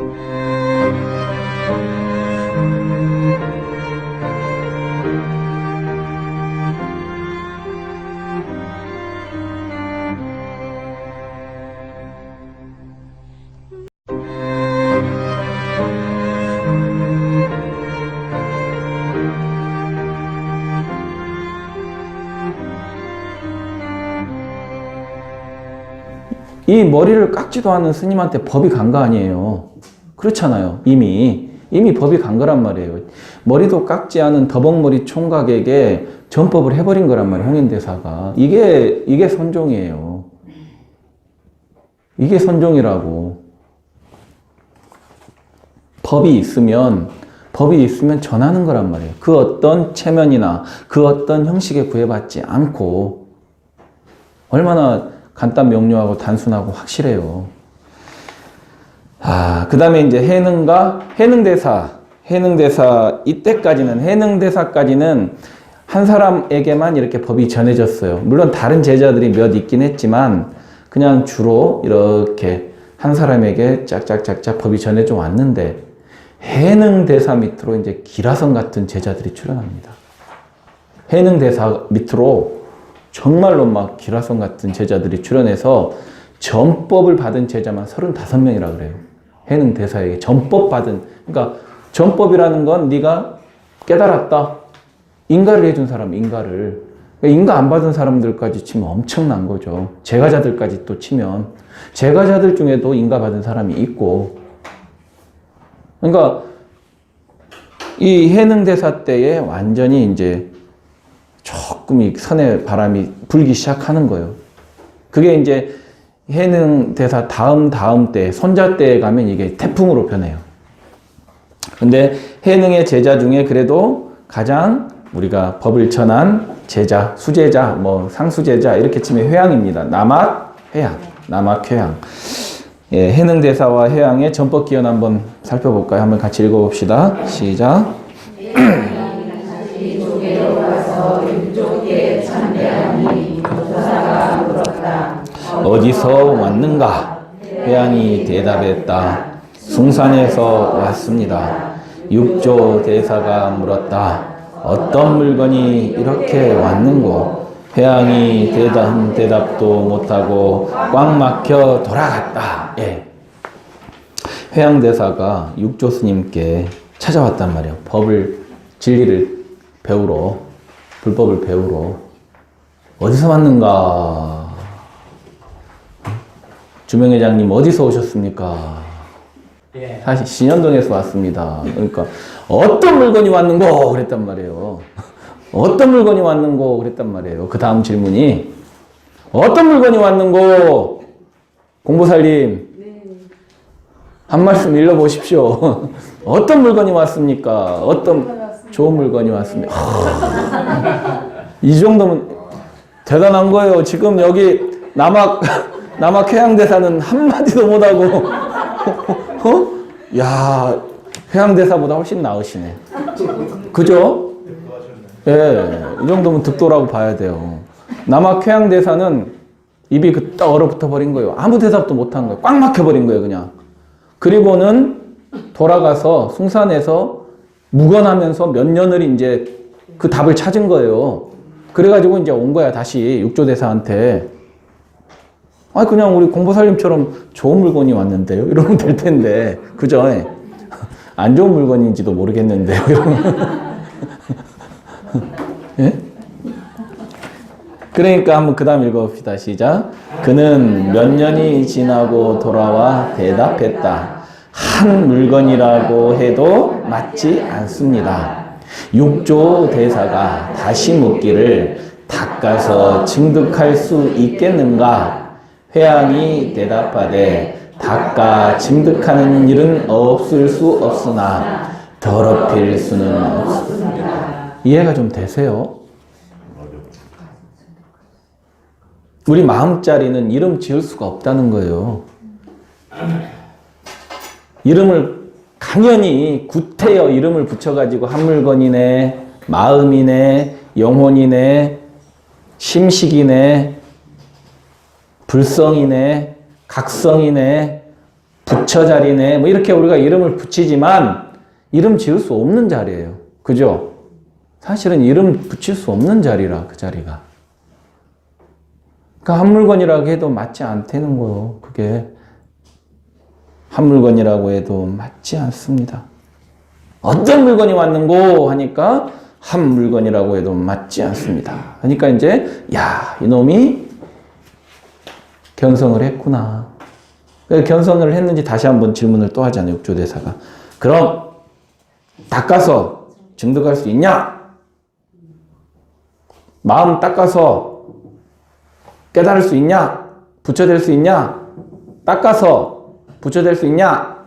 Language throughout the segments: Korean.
이 머리를 깎지도 않은 스님한테 법이 간 거 아니에요. 그렇잖아요. 이미 법이 간 거란 말이에요. 머리도 깎지 않은 더벅머리 총각에게 전법을 해버린 거란 말이에요. 홍인대사가. 이게 선종이에요. 이게 선종이라고. 법이 있으면 전하는 거란 말이에요. 그 어떤 체면이나 그 어떤 형식에 구애받지 않고. 얼마나 간단 명료하고 단순하고 확실해요. 그 다음에 이제 해능대사 해능대사까지는 한 사람에게만 이렇게 법이 전해졌어요. 물론 다른 제자들이 몇 있긴 했지만 그냥 주로 이렇게 한 사람에게 짝짝짝짝 법이 전해져 왔는데, 해능대사 밑으로 이제 기라성 같은 제자들이 출현합니다. 해능대사 밑으로 정말로 막 기라성 같은 제자들이 출현해서 전법을 받은 제자만 35명이라 그래요. 해능대사에게 전법 받은, 그러니까 전법이라는 건 네가 깨달았다. 인가를 해준 사람, 인가를. 그러니까 인가 안 받은 사람들까지 치면 엄청난 거죠. 제가자들까지 또 치면. 제가자들 중에도 인가 받은 사람이 있고. 그러니까 이 해능대사 때에 완전히 이제 조금 이 선의 바람이 불기 시작하는 거예요. 그게 이제 해능대사 다음 때, 손자 때에 가면 이게 태풍으로 변해요. 근데 해능의 제자 중에 그래도 가장 우리가 법을 전한 제자, 수제자, 뭐 상수제자 이렇게 치면 회양입니다. 남학회양. 예, 해능대사와 회양의 전법기원 한번 살펴볼까요? 한번 같이 읽어봅시다. 시작. 어디서 왔는가? 회양이 대답했다. 숭산에서 왔습니다. 육조 대사가 물었다. 어떤 물건이 이렇게 왔는고? 회양이 대답도 못하고 꽉 막혀 돌아갔다. 예. 회양대사가 육조 스님께 찾아왔단 말이에요. 진리를 배우러, 불법을 배우러. 어디서 왔는가? 주명회장님 어디서 오셨습니까? 예. 사실 신현동에서 왔습니다. 그러니까 어떤 물건이 왔는고 그랬단 말이에요. 어떤 물건이 왔는고 그랬단 말이에요. 그 다음 질문이 어떤 물건이 왔는고? 공보살님 한 말씀 읽어보십시오. 어떤 물건이 왔습니까? 어떤 좋은 물건이 왔습니까? 이 정도면 대단한 거예요. 지금 여기 남학회양대사는 한마디도 못하고 야, 회양대사보다 훨씬 나으시네. 그죠? 예, 이 정도면 득도라고 봐야 돼요. 남학회양대사는 입이 딱 얼어붙어 버린 거예요. 아무 대답도 못한 거예요. 꽉 막혀버린 거예요, 그냥. 그리고는 돌아가서 숭산에서 묵언하면서 몇 년을 이제 그 답을 찾은 거예요. 그래가지고 이제 온 거야, 다시 육조대사한테. 그냥 우리 공보살님처럼 좋은 물건이 왔는데요? 이러면 될 텐데. 그죠? 안 좋은 물건인지도 모르겠는데요. 예? 그러니까 한번 그 다음 읽어봅시다. 시작. 그는 몇 년이 지나고 돌아와 대답했다. 한 물건이라고 해도 맞지 않습니다. 육조 대사가 다시 묻기를 닦아서 증득할 수 있겠는가? 회양이 대답하되 닦아 증득하는 일은 없을 수 없으나 더럽힐 수는 없습니다. 이해가 좀 되세요? 우리 마음자리는 이름 지을 수가 없다는 거예요. 이름을 강연히 구태여 이름을 붙여가지고 한 물건이네, 마음이네, 영혼이네, 심식이네, 불성이네, 각성이네, 부처 자리네. 뭐 이렇게 우리가 이름을 붙이지만 이름 지을 수 없는 자리예요. 그죠? 사실은 이름 붙일 수 없는 자리라, 그 자리가. 그러니까 한 물건이라고 해도 맞지 않다는 거예요. 그게 한 물건이라고 해도 맞지 않습니다. 어떤 물건이 왔는고 하니까 한 물건이라고 해도 맞지 않습니다. 그러니까 이제 야, 이놈이 견성을 했구나. 견성을 했는지 다시 한번 질문을 또 하잖아요. 육조대사가. 그럼 닦아서 증득할 수 있냐? 마음 닦아서 깨달을 수 있냐? 부처될 수 있냐? 닦아서 부처될 수 있냐?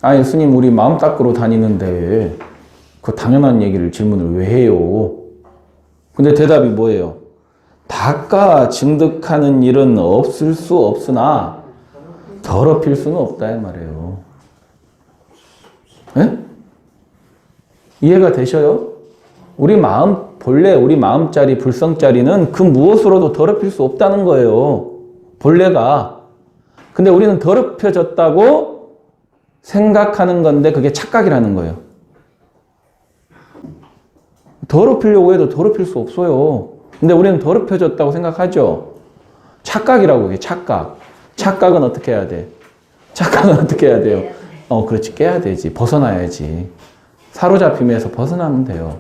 아니 스님 우리 마음 닦으러 다니는데 그 당연한 얘기를 질문을 왜 해요? 근데 대답이 뭐예요? 닦아 증득하는 일은 없을 수 없으나 더럽힐 수는 없다 이 말이에요. 예? 이해가 되셔요? 우리 마음 본래 우리 마음자리 불성자리는 그 무엇으로도 더럽힐 수 없다는 거예요. 본래가. 근데 우리는 더럽혀졌다고 생각하는 건데 그게 착각이라는 거예요. 더럽히려고 해도 더럽힐 수 없어요. 근데 우리는 더럽혀졌다고 생각하죠. 착각이라고 그게 착각. 착각은 어떻게 해야 돼? 착각은 어떻게 해야 돼요? 그렇지. 깨야 되지. 벗어나야지. 사로잡힘에서 벗어나면 돼요.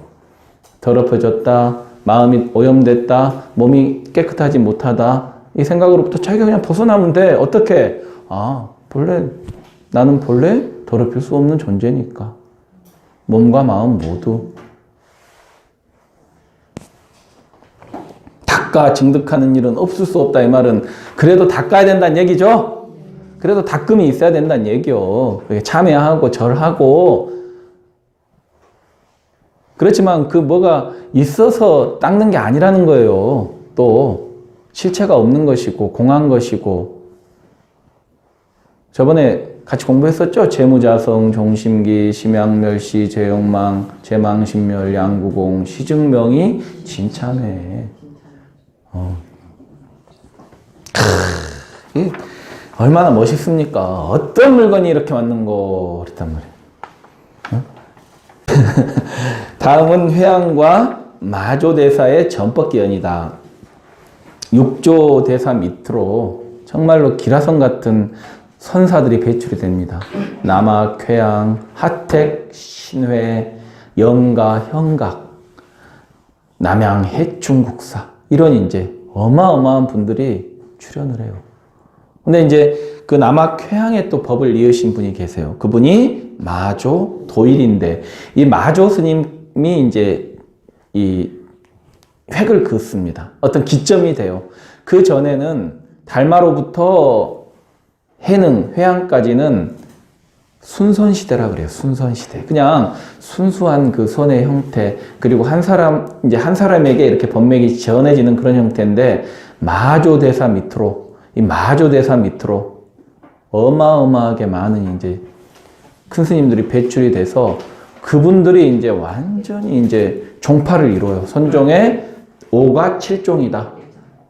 더럽혀졌다. 마음이 오염됐다. 몸이 깨끗하지 못하다. 이 생각으로부터 자기가 그냥 벗어나면 돼. 어떻게? 나는 본래 더럽힐 수 없는 존재니까. 몸과 마음 모두. 닦아 증득하는 일은 없을 수 없다. 이 말은 그래도 닦아야 된다는 얘기죠? 그래도 닦음이 있어야 된다는 얘기요. 참여하고 절하고. 그렇지만 그 뭐가 있어서 닦는 게 아니라는 거예요. 또 실체가 없는 것이고 공한 것이고. 저번에 같이 공부했었죠? 재무자성, 종심기, 심양멸시, 재욕망, 재망신멸, 양구공, 시증명이 진참해. 얼마나 멋있습니까? 어떤 물건이 이렇게 왔는고 그랬단 말이에요. 다음은 회양과 마조대사의 전법기연이다. 육조대사 밑으로 정말로 기라성 같은 선사들이 배출이 됩니다. 남악, 회양, 하택, 신회, 영가, 형각, 남양, 해충국사 이런 이제 어마어마한 분들이 출연을 해요. 근데 이제 그 남악 회양에 또 법을 이으신 분이 계세요. 그분이 마조 도일인데 이 마조 스님이 이제 이 획을 그었습니다. 어떤 기점이 돼요. 그 전에는 달마로부터 해능 회양까지는 순선시대라 그래요. 순선시대. 그냥 순수한 그 선의 형태, 그리고 한 사람에게 이렇게 법맥이 전해지는 그런 형태인데, 마조대사 밑으로, 이 마조대사 밑으로 어마어마하게 많은 이제 큰 스님들이 배출이 돼서 그분들이 이제 완전히 이제 종파를 이루어요. 선종의 5가 7종이다.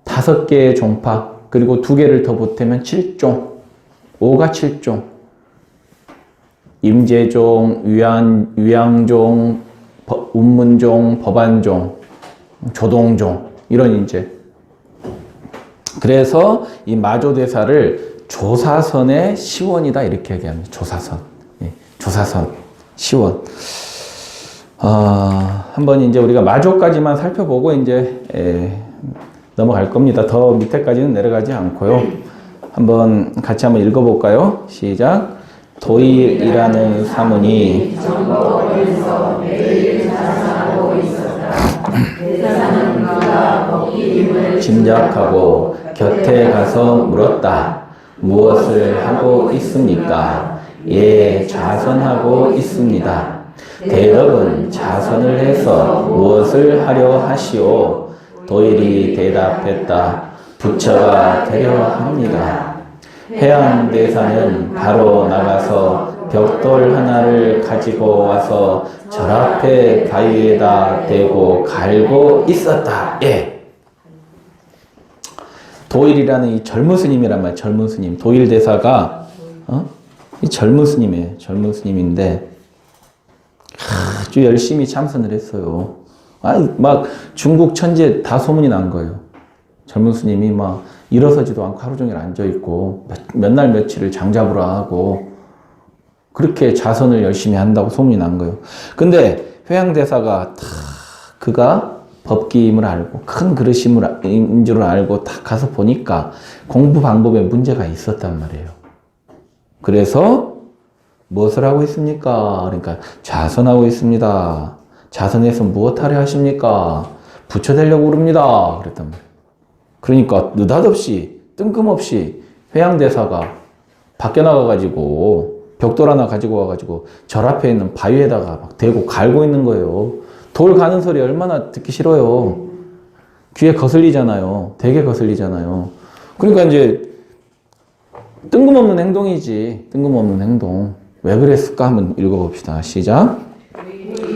5개의 종파, 그리고 2개를 더 보태면 7종. 5가 7종. 임재종, 위양종, 운문종, 법안종, 조동종 이런 이제. 그래서 이 마조대사를 조사선의 시원이다 이렇게 얘기합니다. 조사선, 조사선, 시원. 한번 이제 우리가 마조까지만 살펴보고 이제 넘어갈 겁니다. 더 밑에까지는 내려가지 않고요. 한번 같이 한번 읽어볼까요? 시작. 도일이라는 사문이 정법에서 매일 자상하고 있었다. 대사는 그가 법기림을 짐작하고 곁에 가서 물었다. 무엇을 하고 있습니까? 예, 자선하고 있습니다. 대덕은 자선을 해서 무엇을 하려 하시오? 도일이 대답했다. 부처가 되려 합니다. 해양대사는 바로 나가서 벽돌 하나를 가지고 와서 절 앞에 바위에다 대고 갈고 있었다. 예. 도일이라는 이 젊은 스님이란 말이야. 젊은 스님. 도일 대사가 이 젊은 스님이에요. 젊은 스님인데 아주 열심히 참선을 했어요. 막 중국 천지에 다 소문이 난 거예요. 젊은 스님이 막 일어서지도 않고 하루 종일 앉아 있고 몇 날 며칠을 장잡으라 하고 그렇게 자선을 열심히 한다고 소문이 난 거예요. 근데 회양대사가 그가 법기임을 알고 큰 그릇인 줄 알고 딱 가서 보니까 공부 방법에 문제가 있었단 말이에요. 그래서 무엇을 하고 있습니까? 그러니까 자선하고 있습니다. 자선해서 무엇하려 하십니까? 부처되려고 그럽니다. 그랬단 말이에요. 그러니까 느닷없이 뜬금없이 회양대사가 밖에 나가가지고 벽돌 하나 가지고 와가지고 절 앞에 있는 바위에다가 막 대고 갈고 있는 거예요. 돌 가는 소리 얼마나 듣기 싫어요. 귀에 거슬리잖아요. 되게 거슬리잖아요. 그러니까 이제 뜬금없는 행동이지. 뜬금없는 행동. 왜 그랬을까? 한번 읽어봅시다. 시작.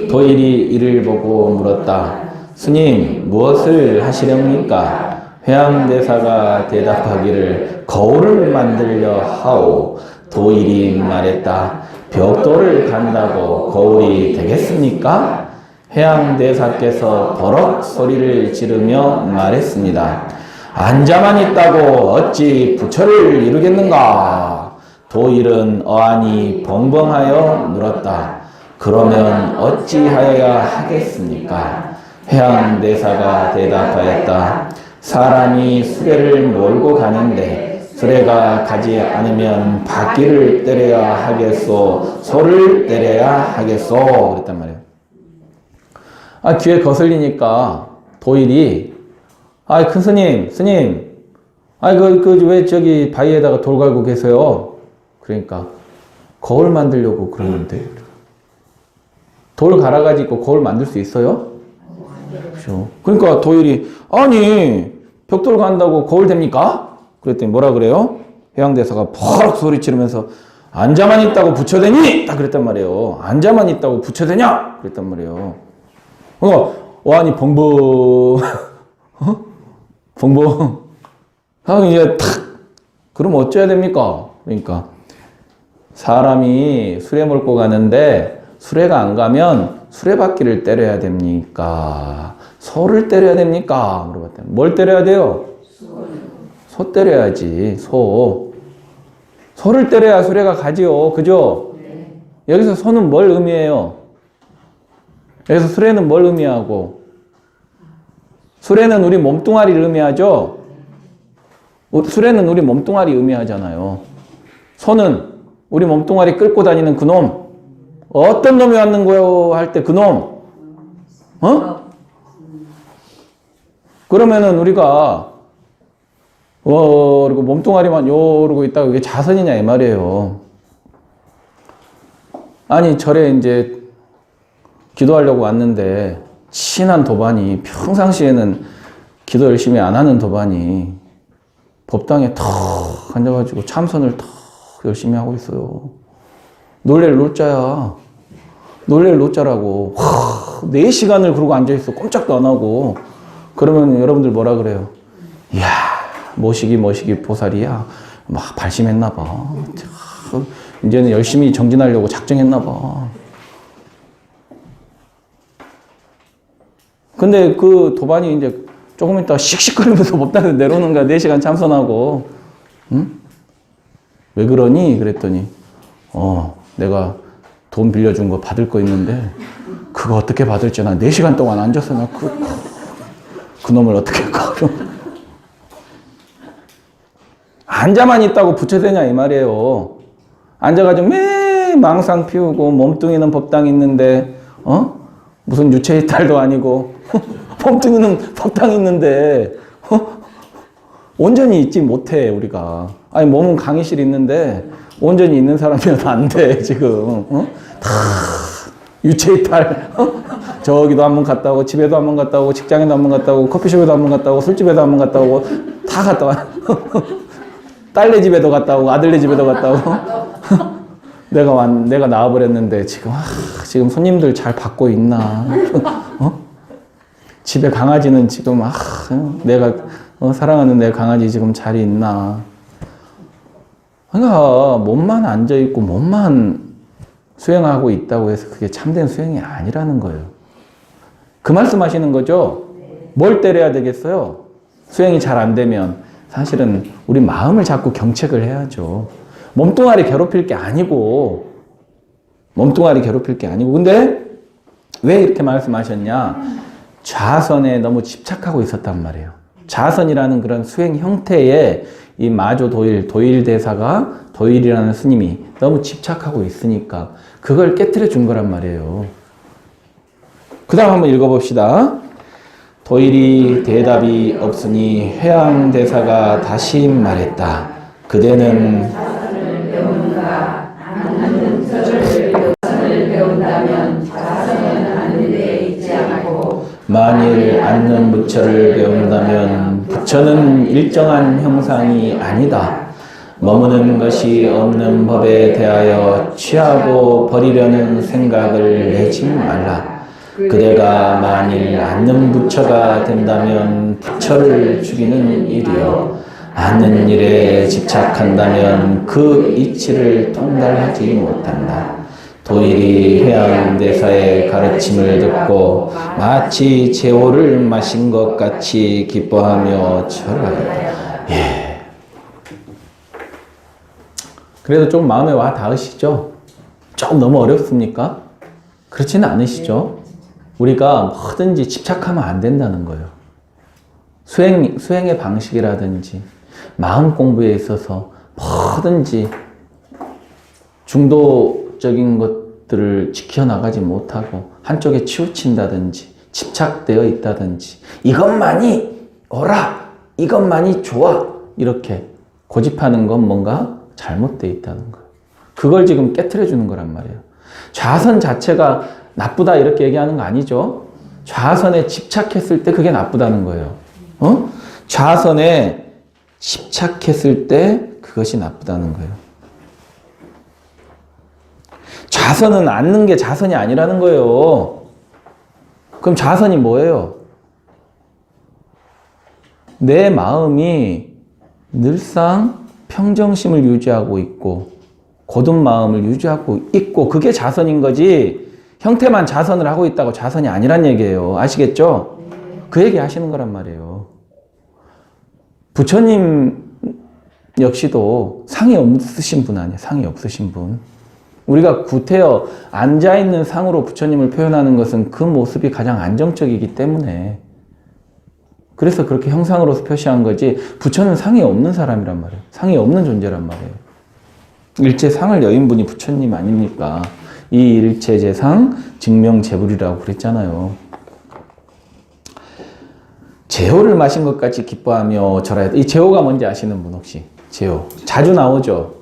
도일이 이를 보고 물었다. 스님, 무엇을 하시렵니까? 회양대사가 대답하기를 거울을 만들려 하오. 도일이 말했다. 벽돌을 간다고 거울이 되겠습니까? 회양대사께서 버럭 소리를 지르며 말했습니다. 앉아만 있다고 어찌 부처를 이루겠는가? 도일은 어안이 벙벙하여 물었다. 그러면 어찌하여야 하겠습니까? 회양대사가 대답하였다. 사람이 수레를 몰고 가는데 수레가 가지 않으면 바퀴를 때려야 하겠소, 소를 때려야 하겠소. 그랬단 말이에요. 귀에 거슬리니까 도일이 큰 스님, 왜 저기 바위에다가 돌 갈고 계세요? 그러니까 거울 만들려고 그러는데 돌 갈아가지고 거울 만들 수 있어요? 그렇죠. 그러니까 도일이 아니 벽돌 간다고 거울 됩니까? 그랬더니 뭐라 그래요? 회양대사가 버럭 소리 지르면서 앉아만 있다고 부처되니? 딱 그랬단 말이에요. 앉아만 있다고 부처되냐? 그랬단 말이에요. 어안이 벙벙 벙벙 이제 탁 그럼 어쩌야 됩니까? 그러니까 사람이 수레 몰고 가는데 수레가 안 가면 수레바퀴를 때려야 됩니까? 소를 때려야 됩니까? 물어봤다. 뭘 때려야 돼요? 소 때려야지. 소를 때려야 수레가 가지요. 그죠? 네. 여기서 소는 뭘 의미해요? 여기서 수레는 뭘 의미하고? 수레는 우리 몸뚱아리를 의미하죠? 수레는 우리 몸뚱아리 의미하잖아요. 소는 우리 몸뚱아리 끌고 다니는 그놈. 어떤 놈이 왔는 거요? 할 때 그놈. 그러면은 우리가 그리고 몸뚱아리만 요러고 있다가 이게 자선이냐 이 말이에요. 아니 절에 이제 기도하려고 왔는데 친한 도반이 평상시에는 기도 열심히 안 하는 도반이 법당에 턱 앉아가지고 참선을 턱 열심히 하고 있어요. 놀래를 놀자야. 놀래를 놀자라고. 4시간을 그러고 앉아있어. 꼼짝도 안 하고. 그러면 여러분들 뭐라 그래요? 이야 모시기 보살이야. 막 발심했나 봐. 이제는 열심히 정진하려고 작정했나 봐. 근데 그 도반이 이제 조금 있다가 씩씩거리면서 법당에서 내려오는 거야. 4시간 참선하고. 응? 왜 그러니? 그랬더니 내가 돈 빌려준 거 받을 거 있는데 그거 어떻게 받을지 나 4시간 동안 앉아서 나 그 놈을 어떻게 할까? 앉아만 있다고 부처되냐 이 말이에요. 앉아가지고 매 망상 피우고 몸뚱이는 법당 있는데 무슨 유체이탈도 아니고 몸뚱이는 법당 있는데 온전히 있지 못해 우리가. 아니 몸은 강의실 있는데 온전히 있는 사람이어도 안 돼 지금. 다 유체이탈. 저기도 한번 갔다 오고 집에도 한번 갔다 오고 직장에도 한번 갔다 오고 커피숍에도 한번 갔다 오고 술집에도 한번 갔다 오고 다 갔다 와. 딸네 집에도 갔다 오고 아들네 집에도 갔다 오고. 내가 나와버렸는데 지금 손님들 잘 받고 있나? 집에 강아지는 지금 내가 사랑하는 내 강아지 지금 잘 있나? 그러니까 몸만 앉아있고 몸만 수행하고 있다고 해서 그게 참된 수행이 아니라는 거예요. 그 말씀 하시는 거죠? 뭘 때려야 되겠어요? 수행이 잘 안 되면 사실은 우리 마음을 자꾸 경책을 해야죠. 몸뚱아리 괴롭힐 게 아니고 근데 왜 이렇게 말씀하셨냐? 좌선에 너무 집착하고 있었단 말이에요. 좌선이라는 그런 수행 형태에 이 마조 도일 대사가 도일이라는 스님이 너무 집착하고 있으니까 그걸 깨트려 준 거란 말이에요. 그 다음 한번 읽어봅시다. 도일이 대답이 없으니 회양 대사가 다시 말했다. 그대는 만일 앉는 부처를 배운다면 부처는 일정한 형상이 아니다. 머무는 것이 없는 법에 대하여 취하고 버리려는 생각을 내지 말라. 그대가 만일 앉는 부처가 된다면 부처를 죽이는 일이요. 앉는 일에 집착한다면 그 이치를 통달하지 못한다. 도일이 회양대사의 가르침을 듣고 마치 제호를 마신 것 같이 기뻐하며 절하였다. 예. 그래도 좀 마음에 와 닿으시죠? 좀 너무 어렵습니까? 그렇지는 않으시죠? 우리가 뭐든지 집착하면 안 된다는 거예요. 수행의 방식이라든지 마음 공부에 있어서 뭐든지 중도적인 것들을 지켜나가지 못하고 한쪽에 치우친다든지 집착되어 있다든지 이것만이 옳아, 이것만이 좋아 이렇게 고집하는 건 뭔가 잘못되어 있다는 거예요. 그걸 지금 깨트려 주는 거란 말이에요. 좌선 자체가 나쁘다 이렇게 얘기하는 거 아니죠. 좌선에 집착했을 때 그게 나쁘다는 거예요. 좌선에 집착했을 때 그것이 나쁘다는 거예요. 좌선은 앉는 게 좌선이 아니라는 거예요. 그럼 좌선이 뭐예요? 내 마음이 늘상 평정심을 유지하고 있고 고든 마음을 유지하고 있고 그게 좌선인 거지 형태만 좌선을 하고 있다고 좌선이 아니란 얘기예요. 아시겠죠? 그 얘기 하시는 거란 말이에요. 부처님 역시도 상이 없으신 분 아니에요. 상이 없으신 분. 우리가 구태여 앉아있는 상으로 부처님을 표현하는 것은 그 모습이 가장 안정적이기 때문에 그래서 그렇게 형상으로서 표시한 거지 부처는 상이 없는 사람이란 말이에요. 상이 없는 존재란 말이에요. 일체 상을 여인 분이 부처님 아닙니까? 이 일체 재상 증명재불이라고 그랬잖아요. 제호를 마신 것 같이 기뻐하며 절하였다. 이 제호가 뭔지 아시는 분 혹시? 제호. 자주 나오죠?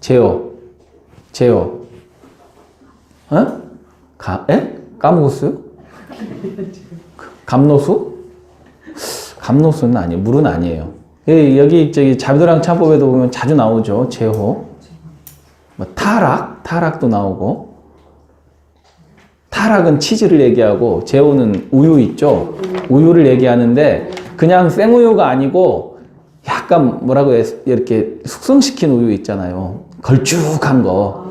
제호. 까먹었어요? 감노수? 감노수는 아니에요. 물은 아니에요. 여기 자비도랑 참법에도 보면 자주 나오죠. 제호. 뭐 타락도 나오고. 타락은 치즈를 얘기하고 제호는 우유 있죠. 우유를 얘기하는데 그냥 생우유가 아니고 약간 뭐라고 해요? 이렇게 숙성시킨 우유 있잖아요. 걸쭉한 거.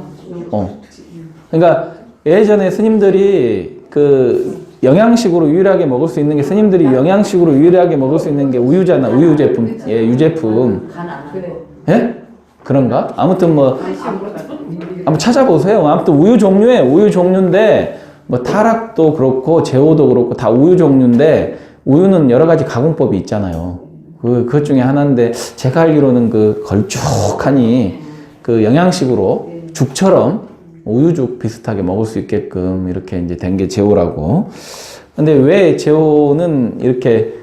그러니까 예전에 스님들이 그 영양식으로 유일하게 먹을 수 있는 게 스님들이 영양식으로 유일하게 먹을 수 있는 게 우유잖아. 우유 제품. 예, 유제품. 예? 그런가? 아무튼 뭐 한번 찾아보세요. 아무튼 우유 종류인데 뭐 타락도 그렇고 제호도 그렇고 다 우유 종류인데 우유는 여러 가지 가공법이 있잖아요. 그것 중에 하나인데 제가 알기로는 그 걸쭉하니 그 영양식으로 죽처럼 우유죽 비슷하게 먹을 수 있게끔 이렇게 이제 된 게 제호라고. 근데 왜 제호는 이렇게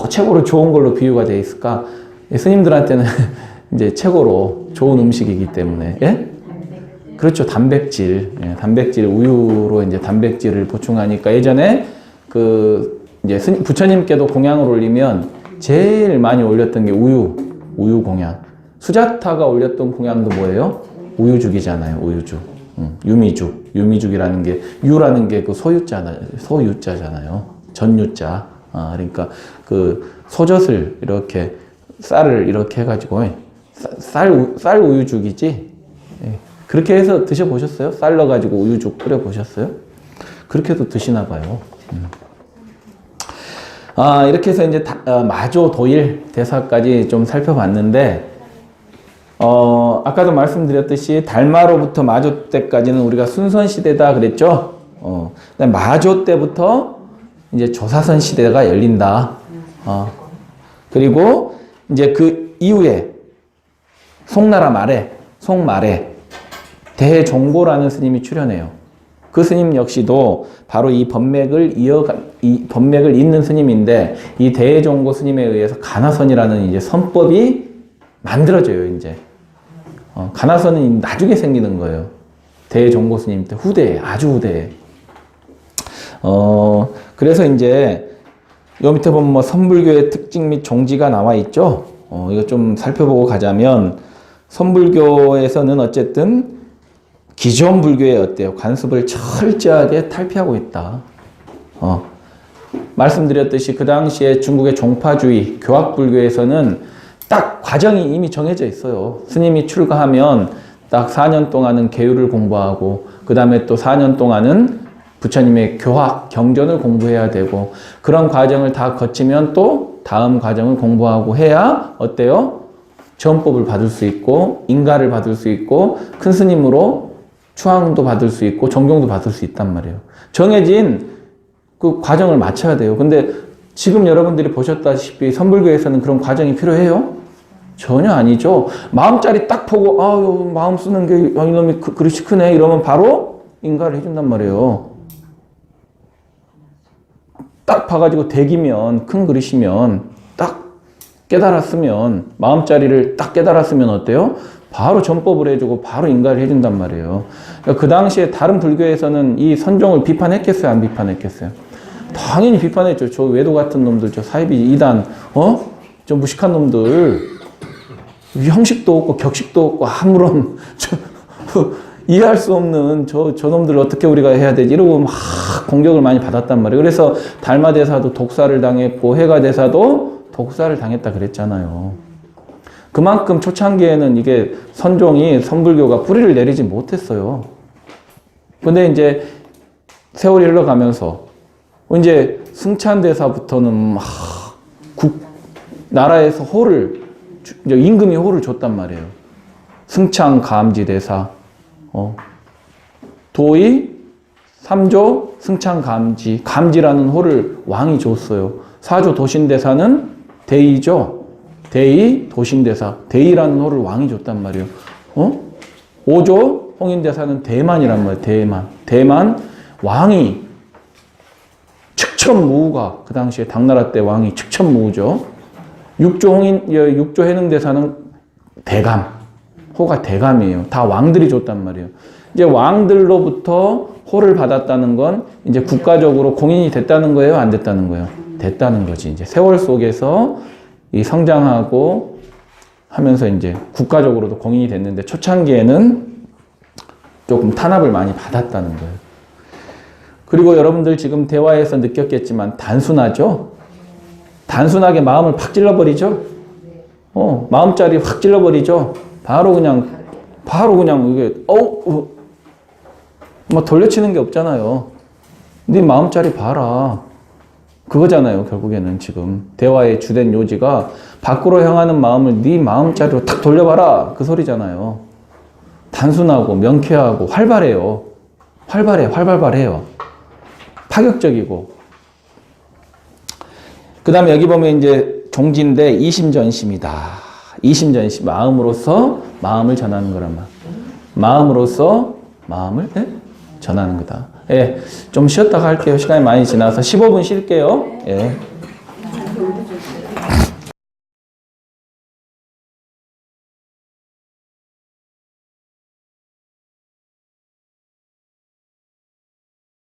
최고로 좋은 걸로 비유가 돼 있을까? 스님들한테는 이제 최고로 좋은 음식이기 때문에. 예? 그렇죠. 단백질. 예, 단백질, 우유로 이제 단백질을 보충하니까 예전에 이제 부처님께도 공양을 올리면 제일 많이 올렸던 게 우유 공양. 수자타가 올렸던 공양도 뭐예요? 우유죽이잖아요. 우유죽. 유미죽이라는 게, 유라는 게 그 소유자잖아요. 전유자. 그러니까 그 소젖을 이렇게 쌀을 이렇게 해가지고 쌀 우유죽이지. 예. 그렇게 해서 드셔보셨어요? 쌀 넣어가지고 우유죽 끓여보셨어요? 그렇게도 드시나 봐요. 이렇게 해서 이제 마조, 도일, 대사까지 좀 살펴봤는데, 아까도 말씀드렸듯이 달마로부터 마조 때까지는 우리가 순선 시대다 그랬죠? 마조 때부터 이제 조사선 시대가 열린다. 그리고 이제 그 이후에 송나라 송말에 대종고라는 스님이 출현해요. 그 스님 역시도 바로 이 법맥을 잇는 스님인데, 이 대종고 스님에 의해서 가나선이라는 이제 선법이 만들어져요, 이제. 가나선은 나중에 생기는 거예요. 대종고 스님 때 후대에, 아주 후대에. 그래서 이제 요 밑에 보면 뭐 선불교의 특징 및 종지가 나와 있죠. 이거 좀 살펴보고 가자면, 선불교에서는 어쨌든 기존 불교의 어때요? 관습을 철저하게 탈피하고 있다. 말씀드렸듯이 그 당시에 중국의 종파주의, 교학불교에서는 딱 과정이 이미 정해져 있어요. 스님이 출가하면 딱 4년 동안은 계율을 공부하고, 그 다음에 또 4년 동안은 부처님의 교학, 경전을 공부해야 되고, 그런 과정을 다 거치면 또 다음 과정을 공부하고 해야 어때요? 전법을 받을 수 있고, 인가를 받을 수 있고, 큰 스님으로 추앙도 받을 수 있고, 존경도 받을 수 있단 말이에요. 정해진 그 과정을 마쳐야 돼요. 근데 지금 여러분들이 보셨다시피 선불교에서는 그런 과정이 필요해요? 전혀 아니죠. 마음자리 딱 보고, 마음 쓰는 게, 이놈이 그릇이 크네. 이러면 바로 인가를 해준단 말이에요. 딱 봐가지고 대기면, 큰 그릇이면, 딱 깨달았으면, 마음자리를 딱 깨달았으면 어때요? 바로 전법을 해주고 바로 인가를 해준단 말이에요. 그러니까 그 당시에 다른 불교에서는 이 선종을 비판했겠어요? 안 비판했겠어요? 당연히 비판했죠. 저 외도 같은 놈들, 저 사이비 이단, 저 무식한 놈들, 형식도 없고 격식도 없고 아무런 이해할 수 없는 저 놈들 어떻게 우리가 해야 되지? 이러고 막 공격을 많이 받았단 말이에요. 그래서 달마대사도 독사를 당했고 해가대사도 독사를 당했다 그랬잖아요. 그만큼 초창기에는 이게 선종이 선불교가 뿌리를 내리지 못했어요. 근데 이제 세월이 흘러가면서 이제 승찬대사부터는 막 나라에서 임금이 호를 줬단 말이에요. 승찬 감지대사, 도의 3조 승찬 감지라는 호를 왕이 줬어요. 4조 도신대사는 대의죠. 대의 도신대사, 대의라는 호를 왕이 줬단 말이에요. 5조 홍인대사는 대만이란 말이에요. 대만 왕이 측천무우가 그 당시에 당나라 때 왕이 측천무우죠. 6조 해능대사는 대감, 호가 대감이에요. 다 왕들이 줬단 말이에요. 이제 왕들로부터 호를 받았다는 건 이제 국가적으로 공인이 됐다는 거예요? 안 됐다는 거예요? 됐다는 거지. 이제 세월 속에서 이 성장하고 하면서 이제 국가적으로도 공인이 됐는데 초창기에는 조금 탄압을 많이 받았다는 거예요. 그리고 여러분들 지금 대화에서 느꼈겠지만 단순하죠? 단순하게 마음을 팍 찔러버리죠? 마음자리 확 찔러버리죠? 바로 그냥 이게 막 돌려치는 게 없잖아요. 네 마음자리 봐라. 그거잖아요. 결국에는 지금 대화의 주된 요지가 밖으로 향하는 마음을 네 마음자리로 탁 돌려봐라. 그 소리잖아요. 단순하고 명쾌하고 활발해요. 활발해요. 파격적이고. 그 다음에 여기 보면 이제 종지인데 이심전심이다. 이심전심. 마음으로서 마음을 전하는 거란 말. 마음으로서 마음을 전하는 거다. 좀 쉬었다가 할게요. 시간이 많이 지나서 15분 쉴게요.